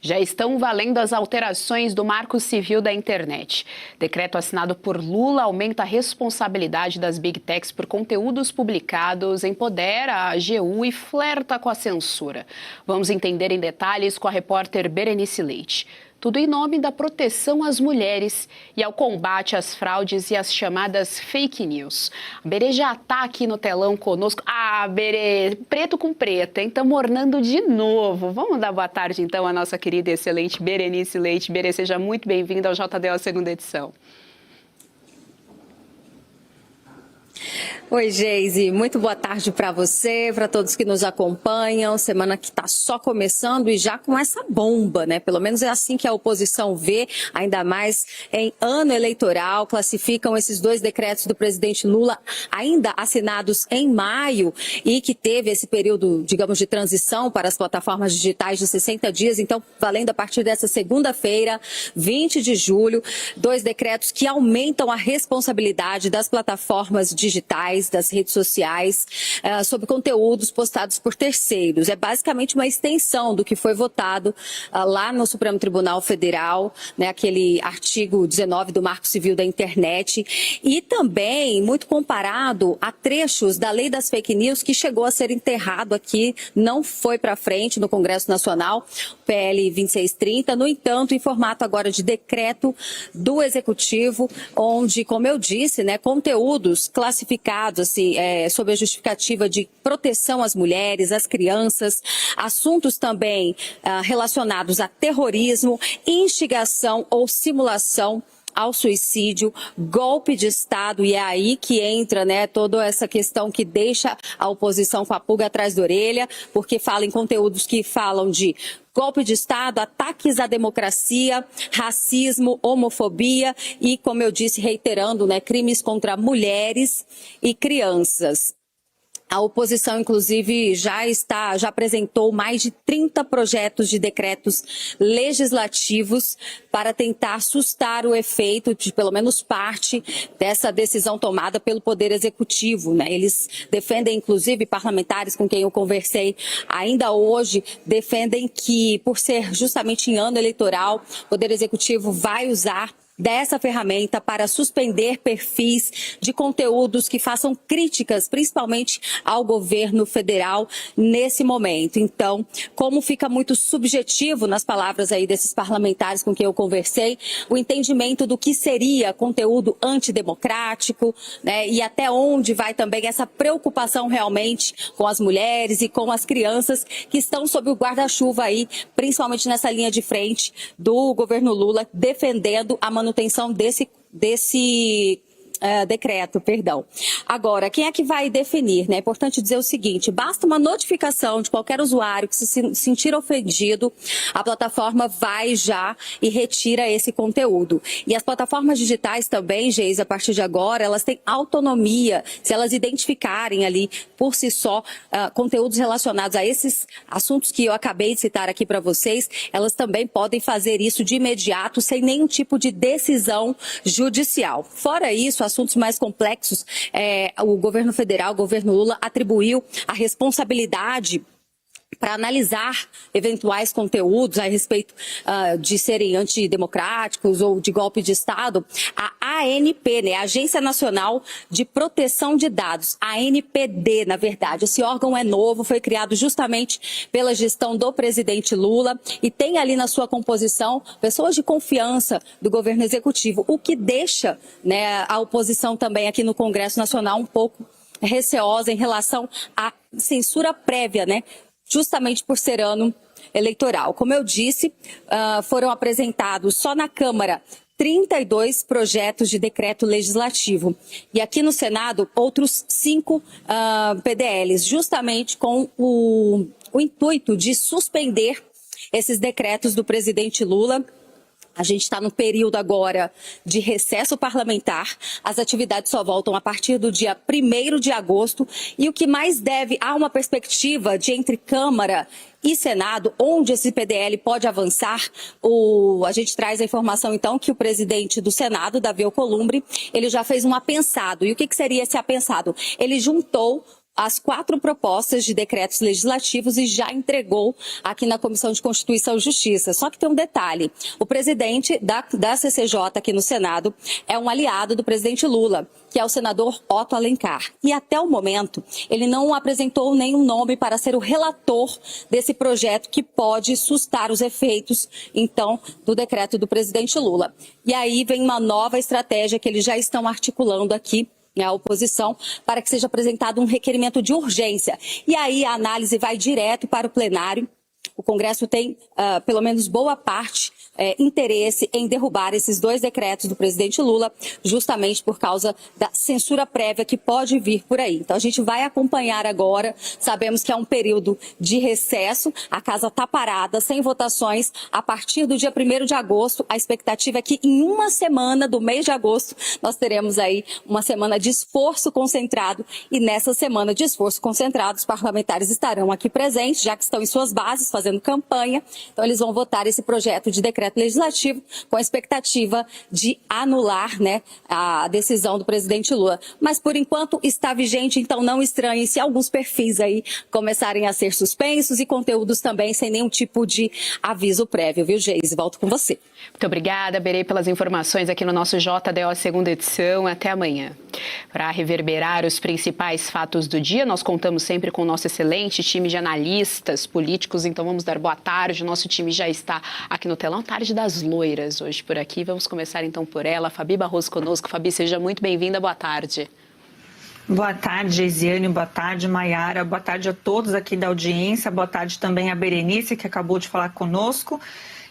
Já estão valendo as alterações do Marco Civil da Internet. Decreto assinado por Lula aumenta a responsabilidade das Big Techs por conteúdos publicados, empodera a AGU e flerta com a censura. Vamos entender em detalhes com a repórter Berenice Leite. Tudo em nome da proteção às mulheres e ao combate às fraudes e às chamadas fake news. A Berê já está aqui no telão conosco. Ah, Berê, preto com preta, hein? Estamos ornando de novo. Vamos dar boa tarde, então, à nossa querida e excelente Berenice Leite. Berê, seja muito bem-vinda ao JDO segunda edição. Oi, Geise, muito boa tarde para você, para todos que nos acompanham. Semana que está só começando e já com essa bomba, né? Pelo menos é assim que a oposição vê, ainda mais em ano eleitoral. Classificam esses dois decretos do presidente Lula, ainda assinados em maio, e que teve esse período, digamos, de transição para as plataformas digitais de 60 dias. Então, valendo a partir dessa segunda-feira, 20 de julho, dois decretos que aumentam a responsabilidade das plataformas digitais, das redes sociais, sobre conteúdos postados por terceiros. É basicamente uma extensão do que foi votado lá no Supremo Tribunal Federal, né, aquele artigo 19 do Marco Civil da Internet, e também muito comparado a trechos da Lei das Fake News que chegou a ser enterrado aqui, não foi para frente no Congresso Nacional, PL 2630, no entanto, em formato agora de decreto do Executivo, onde, como eu disse, né, conteúdos classificados assim, sob a justificativa de proteção às mulheres, às crianças, assuntos também relacionados a terrorismo, instigação ou simulação ao suicídio, golpe de Estado, e é aí que entra, né, toda essa questão que deixa a oposição com a pulga atrás da orelha, porque fala em conteúdos que falam de golpe de Estado, ataques à democracia, racismo, homofobia e, como eu disse, reiterando, né, crimes contra mulheres e crianças. A oposição, inclusive, já apresentou mais de 30 projetos de decretos legislativos para tentar sustar o efeito de, pelo menos, parte dessa decisão tomada pelo Poder Executivo, né? Eles defendem, inclusive, parlamentares com quem eu conversei ainda hoje, defendem que, por ser justamente em ano eleitoral, o Poder Executivo vai usar dessa ferramenta para suspender perfis de conteúdos que façam críticas, principalmente ao governo federal nesse momento. Então, como fica muito subjetivo nas palavras aí desses parlamentares com quem eu conversei, o entendimento do que seria conteúdo antidemocrático, né, e até onde vai também essa preocupação realmente com as mulheres e com as crianças que estão sob o guarda-chuva aí, principalmente nessa linha de frente do governo Lula, defendendo a manutenção desse decreto, perdão. Agora, quem é que vai definir, né? É importante dizer o seguinte, basta uma notificação de qualquer usuário que se sentir ofendido, a plataforma vai já e retira esse conteúdo. E as plataformas digitais também, Geise, a partir de agora, elas têm autonomia, se elas identificarem ali por si só conteúdos relacionados a esses assuntos que eu acabei de citar aqui para vocês, elas também podem fazer isso de imediato, sem nenhum tipo de decisão judicial. Fora isso, assuntos mais complexos, o governo federal, o governo Lula, atribuiu a responsabilidade para analisar eventuais conteúdos a respeito de serem antidemocráticos ou de golpe de Estado, a ANP, né, a Agência Nacional de Proteção de Dados, a ANPD, na verdade. Esse órgão é novo, foi criado justamente pela gestão do presidente Lula e tem ali na sua composição pessoas de confiança do governo executivo, o que deixa, né, a oposição também aqui no Congresso Nacional um pouco receosa em relação à censura prévia, né? Justamente por ser ano eleitoral. Como eu disse, foram apresentados só na Câmara 32 projetos de decreto legislativo. E aqui no Senado, outros 5 PDLs, justamente com o intuito de suspender esses decretos do presidente Lula. A gente está no período agora de recesso parlamentar, as atividades só voltam a partir do dia 1º de agosto e o que mais há uma perspectiva de entre Câmara e Senado, onde esse PDL pode avançar. A gente traz a informação então que o presidente do Senado, Davi Alcolumbre, ele já fez um apensado. E o que seria esse apensado? Ele juntou as 4 propostas de decretos legislativos e já entregou aqui na Comissão de Constituição e Justiça. Só que tem um detalhe, o presidente da CCJ aqui no Senado é um aliado do presidente Lula, que é o senador Otto Alencar. E até o momento, ele não apresentou nenhum nome para ser o relator desse projeto que pode sustar os efeitos, então, do decreto do presidente Lula. E aí vem uma nova estratégia que eles já estão articulando aqui, a oposição, para que seja apresentado um requerimento de urgência. E aí a análise vai direto para o plenário. O Congresso tem, pelo menos boa parte, interesse em derrubar esses 2 decretos do presidente Lula, justamente por causa da censura prévia que pode vir por aí. Então a gente vai acompanhar agora, sabemos que é um período de recesso, a casa está parada, sem votações, a partir do dia 1º de agosto, a expectativa é que em uma semana do mês de agosto, nós teremos aí uma semana de esforço concentrado, e nessa semana de esforço concentrado, os parlamentares estarão aqui presentes, já que estão em suas bases, fazendo campanha, então eles vão votar esse projeto de decreto legislativo com a expectativa de anular, né, a decisão do presidente Lula. Mas por enquanto está vigente, então não estranhem se alguns perfis aí começarem a ser suspensos e conteúdos também sem nenhum tipo de aviso prévio, viu, Geise? Volto com você. Muito obrigada, Berê, pelas informações aqui no nosso JDO segunda edição. Até amanhã. Para reverberar os principais fatos do dia, nós contamos sempre com o nosso excelente time de analistas políticos, então vamos dar boa tarde. O nosso time já está aqui no telão, Tarde das Loiras, hoje por aqui. Vamos começar então por ela, Fabi Barroso conosco. Fabi, seja muito bem-vinda, boa tarde. Boa tarde, Geisiane, boa tarde, Maiara, boa tarde a todos aqui da audiência, boa tarde também a Berenice, que acabou de falar conosco.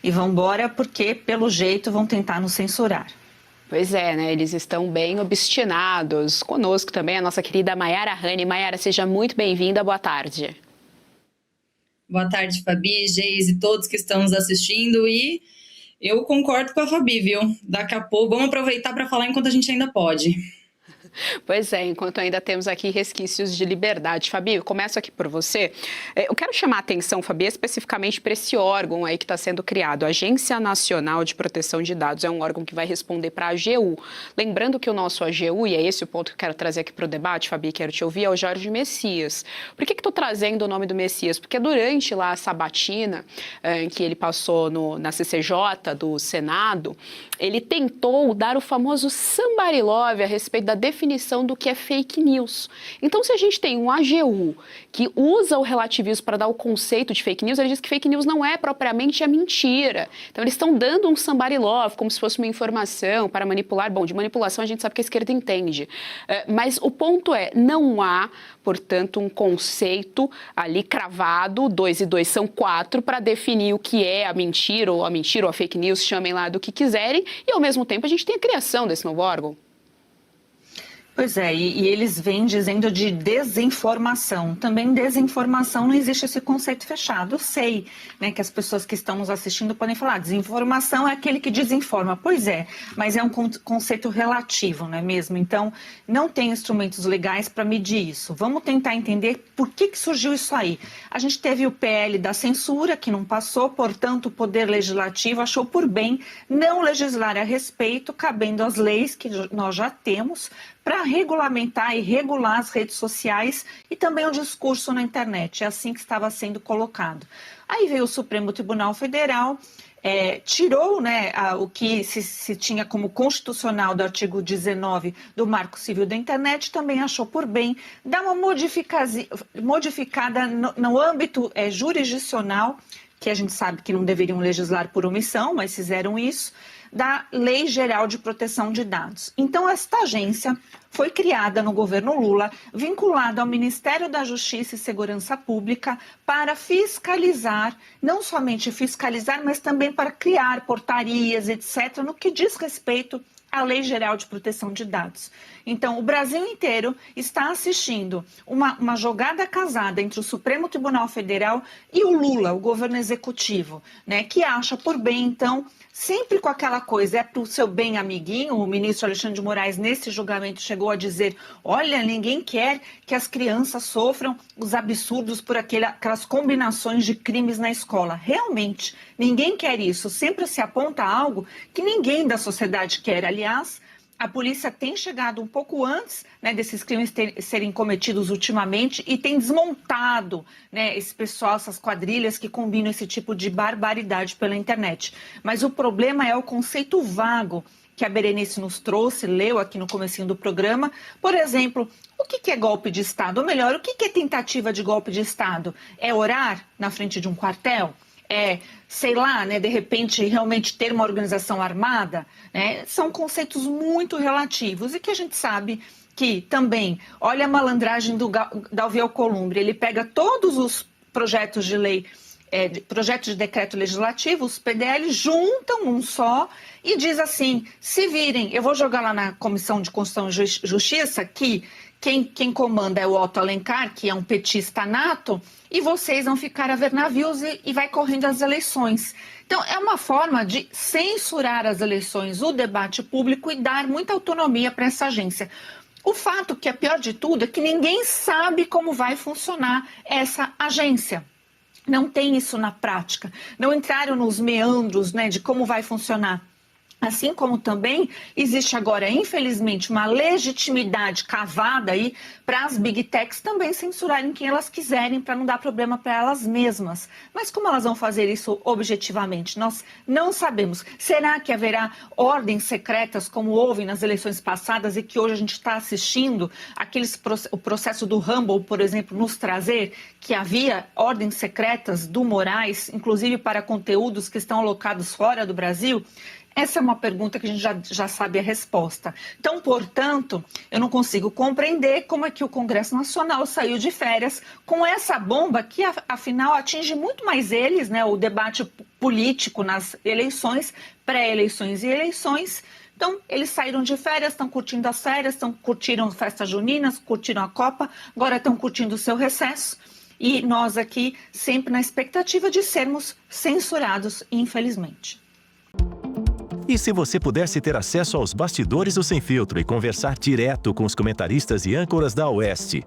E vamos embora, porque, pelo jeito, vão tentar nos censurar. Pois é, né? Eles estão bem obstinados. Conosco também a nossa querida Maiara Rani. Maiara, seja muito bem-vinda, boa tarde. Boa tarde, Fabi, Geise, todos que estão nos assistindo. E eu concordo com a Fabi, viu? Daqui a pouco, vamos aproveitar para falar enquanto a gente ainda pode. Pois é, enquanto ainda temos aqui resquícios de liberdade. Fabi, eu começo aqui por você. Eu quero chamar a atenção, Fabi, especificamente para esse órgão aí que está sendo criado. A Agência Nacional de Proteção de Dados é um órgão que vai responder para a AGU. Lembrando que o nosso AGU, e é esse o ponto que eu quero trazer aqui para o debate, Fabi, quero te ouvir, é o Jorge Messias. Por que estou trazendo o nome do Messias? Porque durante lá a sabatina que ele passou na CCJ do Senado, ele tentou dar o famoso somebody love a respeito da definição do que é fake news. Então, se a gente tem um AGU que usa o relativismo para dar o conceito de fake news, ele diz que fake news não é propriamente a mentira. Então, eles estão dando um somebody love, como se fosse uma informação para manipular. Bom, de manipulação a gente sabe que a esquerda entende. Mas o ponto é, não há, portanto, um conceito ali cravado, 2 e 2 são 4, para definir o que é a mentira ou a fake news, chamem lá do que quiserem, e ao mesmo tempo a gente tem a criação desse novo órgão. Pois é, e eles vêm dizendo de desinformação. Também desinformação, não existe esse conceito fechado. Eu sei, né, que as pessoas que estão nos assistindo podem falar, desinformação é aquele que desinforma. Pois é, mas é um conceito relativo, não é mesmo? Então, não tem instrumentos legais para medir isso. Vamos tentar entender por que surgiu isso aí. A gente teve o PL da censura, que não passou, portanto, o Poder Legislativo achou por bem não legislar a respeito, cabendo às leis que nós já temos, para regulamentar e regular as redes sociais e também o discurso na internet. É assim que estava sendo colocado. Aí veio o Supremo Tribunal Federal, tirou, né, o que se tinha como constitucional do artigo 19 do Marco Civil da Internet, também achou por bem dar uma modificada no âmbito jurisdicional, que a gente sabe que não deveriam legislar por omissão, mas fizeram isso, da Lei Geral de Proteção de Dados. Então, esta agência foi criada no governo Lula, vinculada ao Ministério da Justiça e Segurança Pública, para fiscalizar, não somente fiscalizar, mas também para criar portarias, etc., no que diz respeito à Lei Geral de Proteção de Dados. Então, o Brasil inteiro está assistindo uma jogada casada entre o Supremo Tribunal Federal e o Lula, o governo executivo, né, que acha por bem, então, sempre com aquela coisa, é para o seu bem amiguinho. O ministro Alexandre de Moraes, nesse julgamento, chegou a dizer, olha, ninguém quer que as crianças sofram os absurdos por aquelas combinações de crimes na escola. Realmente, ninguém quer isso. Sempre se aponta algo que ninguém da sociedade quer. Aliás, A polícia tem chegado um pouco antes, né, desses crimes serem cometidos ultimamente e tem desmontado, né, esse pessoal, essas quadrilhas que combinam esse tipo de barbaridade pela internet. Mas o problema é o conceito vago que a Berenice nos trouxe, leu aqui no comecinho do programa. Por exemplo, o que é golpe de Estado? Ou melhor, o que é tentativa de golpe de Estado? É orar na frente de um quartel? É, sei lá, né, de repente realmente ter uma organização armada, né? São conceitos muito relativos e que a gente sabe que também, olha a malandragem do Davi Alcolumbre, ele pega todos os projetos de lei, projetos de decreto legislativo, os PDL, juntam um só e diz assim, se virem, eu vou jogar lá na Comissão de Constituição e Justiça que quem comanda é o Otto Alencar, que é um petista nato, e vocês vão ficar a ver navios e vai correndo as eleições. Então, é uma forma de censurar as eleições, o debate público e dar muita autonomia para essa agência. O fato que é pior de tudo é que ninguém sabe como vai funcionar essa agência. Não tem isso na prática. Não entraram nos meandros, né, de como vai funcionar. Assim como também existe agora, infelizmente, uma legitimidade cavada aí para as Big Techs também censurarem quem elas quiserem para não dar problema para elas mesmas. Mas como elas vão fazer isso objetivamente? Nós não sabemos. Será que haverá ordens secretas como houve nas eleições passadas e que hoje a gente está assistindo o processo do Rumble, por exemplo, nos trazer que havia ordens secretas do Moraes, inclusive para conteúdos que estão alocados fora do Brasil? Essa é uma pergunta que a gente já sabe a resposta. Então, portanto, eu não consigo compreender como é que o Congresso Nacional saiu de férias com essa bomba que, afinal, atinge muito mais eles, né, o debate político nas eleições, pré-eleições e eleições. Então, eles saíram de férias, estão curtindo as férias, curtiram festas juninas, curtiram a Copa, agora estão curtindo o seu recesso. E nós aqui sempre na expectativa de sermos censurados, infelizmente. E se você pudesse ter acesso aos bastidores do Sem Filtro e conversar direto com os comentaristas e âncoras da Oeste?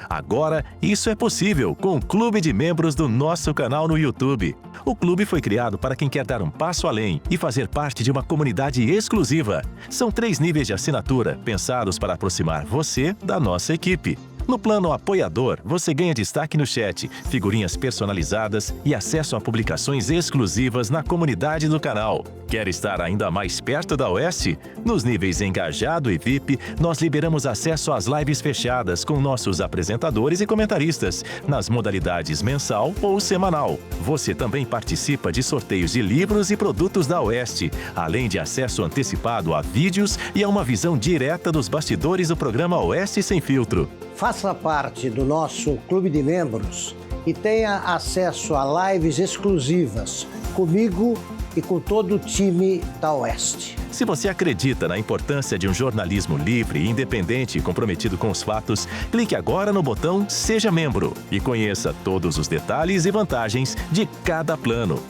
Agora, isso é possível com o Clube de Membros do nosso canal no YouTube. O clube foi criado para quem quer dar um passo além e fazer parte de uma comunidade exclusiva. São 3 níveis de assinatura, pensados para aproximar você da nossa equipe. No plano apoiador, você ganha destaque no chat, figurinhas personalizadas e acesso a publicações exclusivas na comunidade do canal. Quer estar ainda mais perto da Oeste? Nos níveis Engajado e VIP, nós liberamos acesso às lives fechadas com nossos apresentadores e comentaristas, nas modalidades mensal ou semanal. Você também participa de sorteios de livros e produtos da Oeste, além de acesso antecipado a vídeos e a uma visão direta dos bastidores do programa Oeste Sem Filtro. Faça parte do nosso clube de membros e tenha acesso a lives exclusivas comigo e com todo o time da Oeste. Se você acredita na importância de um jornalismo livre, independente e comprometido com os fatos, clique agora no botão Seja Membro e conheça todos os detalhes e vantagens de cada plano.